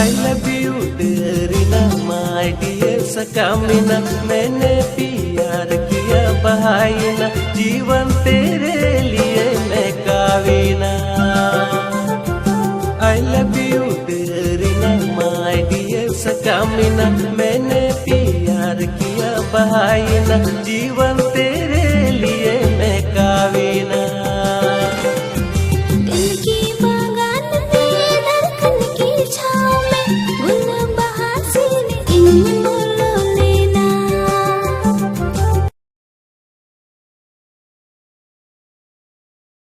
I love you dearina, my dear सकामिना, मैंने प्यार किया बहाइना, जीवन तेरे लिए मैं काविना। I love you dearina, my dear सकामिना, मैंने प्यार किया बहाइना, जीवन तेरे